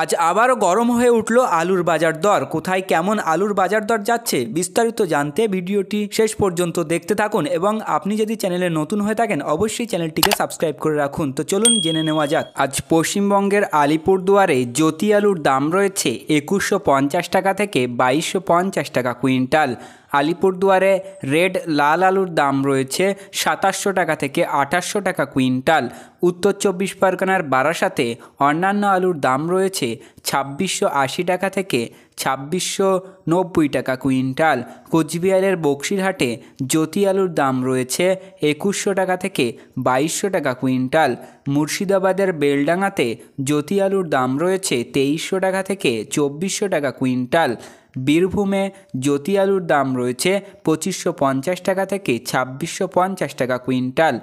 আজ আবারও গরম হয়ে উঠল আলুর বাজার দর। কোথায় কেমন আলুর বাজার দর যাচ্ছে বিস্তারিত জানতে ভিডিওটি শেষ পর্যন্ত দেখতে থাকুন এবং আপনি যদি চ্যানেলে নতুন হয়ে থাকেন অবশ্যই চ্যানেলটিকে সাবস্ক্রাইব করে রাখুন। তো চলুন জেনে নেওয়া যাক। আজ পশ্চিমবঙ্গের আলিপুরদুয়ারে জ্যোতি আলুর দাম রয়েছে 2150 টাকা থেকে 2250 টাকা কুইন্টাল। আলিপুরদুয়ারে রেড লাল আলুর দাম রয়েছে 2700 টাকা থেকে 2800 টাকা কুইন্টাল। উত্তর 24 পরগনার বারাসাতে অন্যান্য আলুর দাম রয়েছে 2680 টাকা থেকে 2690 টাকা কুইন্টাল। কোচবিহারের বক্সিরহাটে জ্যোতি আলুর দাম রয়েছে 2100 টাকা থেকে 2200 টাকা কুইন্টাল। মুর্শিদাবাদের বেলডাঙাতে জ্যোতি আলুর দাম রয়েছে 2300 টাকা থেকে 2400 টাকা কুইন্টাল। বীরভূমে জ্যোতি আলুর দাম রয়েছে 2550 টাকা থেকে 2650 টাকা কুইন্টাল।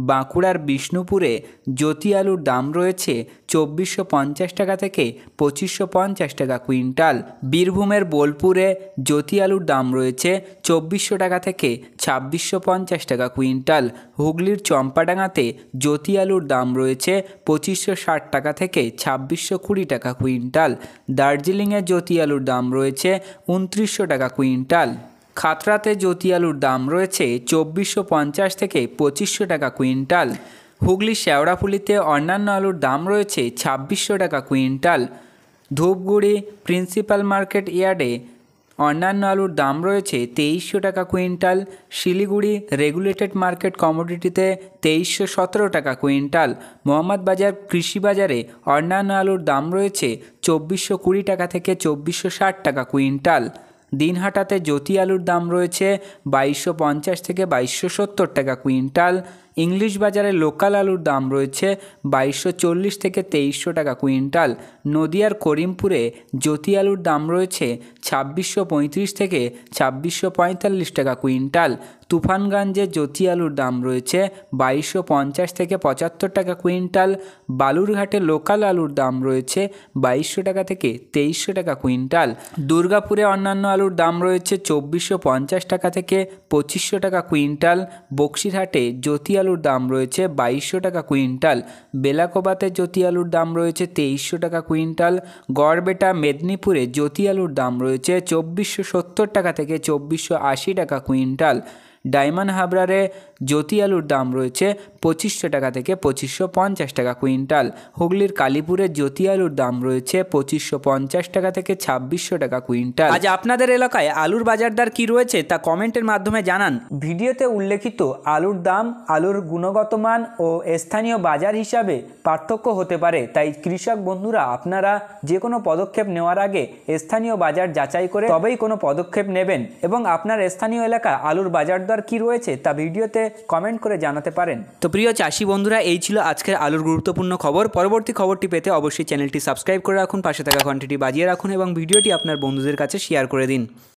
বাঁকুড়ার বিষ্ণুপুরে জ্যোতি আলুর দাম রয়েছে 2450 টাকা থেকে 2550 টাকা কুইন্টাল। বীরভূমের বোলপুরে জ্যোতি আলুর দাম রয়েছে 2400 টাকা থেকে 2650 টাকা কুইন্টাল। হুগলির চম্পাডাঙ্গাতে জ্যোতি আলুর দাম রয়েছে 2560 টাকা থেকে 2620 টাকা কুইন্টাল। দার্জিলিংয়ে জ্যোতি আলুর দাম রয়েছে 2900 টাকা কুইন্টাল। খাতড়াতে জ্যোতি আলুর দাম রয়েছে 2450 থেকে 2500 টাকা কুইন্টাল। হুগলির শেওড়াফুলিতে অন্যান্য আলুর দাম রয়েছে 2600 টাকা কুইন্টাল। ধূপগুড়ি প্রিন্সিপাল মার্কেট ইয়ার্ডে অন্যান্য আলুর দাম রয়েছে 2300 টাকা কুইন্টাল। শিলিগুড়ি রেগুলেটেড মার্কেট কমোডিটিতে 2317 টাকা কুইন্টাল। মোহাম্মদবাজার কৃষি বাজারে অন্যান্য আলুর দাম রয়েছে 2420 টাকা থেকে 2460 টাকা কুইন্টাল। দিনহাটাতে জ্যোতি আলুর দাম রয়েছে 2250 থেকে 2270 টাকা কুইন্টাল। ইংলিশ বাজারে লোকাল আলুর দাম রয়েছে 2240 থেকে 2300 টাকা কুইন্টাল। নদিয়ার করিমপুরে জ্যোতি আলুর দাম রয়েছে 2635 থেকে 2645 টাকা কুইন্টাল। তুফানগঞ্জে জ্যোতি আলুর দাম রয়েছে 2250 থেকে 75 টাকা কুইন্টাল। বালুরঘাটে লোকাল আলুর দাম রয়েছে 2200 টাকা থেকে 2300 টাকা কুইন্টাল। দুর্গাপুরে অন্যান্য আলুর দাম রয়েছে 2450 টাকা থেকে 2500 টাকা কুইন্টাল। বক্সিরহাটে জ্যোতি আলুর দাম রয়েছে 2200 টাকা কুইন্টাল। বেলাকোবাতে জ্যোতি আলুর দাম রয়েছে 2300 টাকা কুইন্টাল। গড়বেটা মেদিনীপুরে জ্যোতি আলুর দাম রয়েছে 2470 টাকা থেকে 2480 টাকা কুইন্টাল। ডায়মন্ড হাবড়ারে জ্যোতি আলুর দাম রয়েছে 2500 টাকা থেকে 2550 টাকা কুইন্টাল। হুগলির কালীপুরে জ্যোতি আলুর দাম রয়েছে 2550 টাকা থেকে 2600 টাকা কুইন্টাল। আজ আপনাদের এলাকায় আলুর বাজার দর কী রয়েছে তা কমেন্টের মাধ্যমে জানান। ভিডিওতে উল্লেখিত আলুর দাম আলুর গুণগত মান ও স্থানীয় বাজার হিসাবে পার্থক্য হতে পারে, তাই কৃষক বন্ধুরা আপনারা যে কোনো পদক্ষেপ নেওয়ার আগে স্থানীয় বাজার যাচাই করে তবেই কোনো পদক্ষেপ নেবেন এবং আপনার স্থানীয় এলাকা আলুর বাজার দর কী রয়েছে তা ভিডিওতে কমেন্ট করে জানাতে পারেন। তো প্রিয় চাষি বন্ধুরা, এই ছিল আজকের আলুর গুরুত্বপূর্ণ খবর। পরবর্তী খবরটি পেতে অবশ্যই চ্যানেলটি সাবস্ক্রাইব করে রাখুন, পাশে থাকা ঘন্টিটি বাজিয়ে রাখুন এবং ভিডিওটি আপনার বন্ধুদের কাছে শেয়ার করে দিন।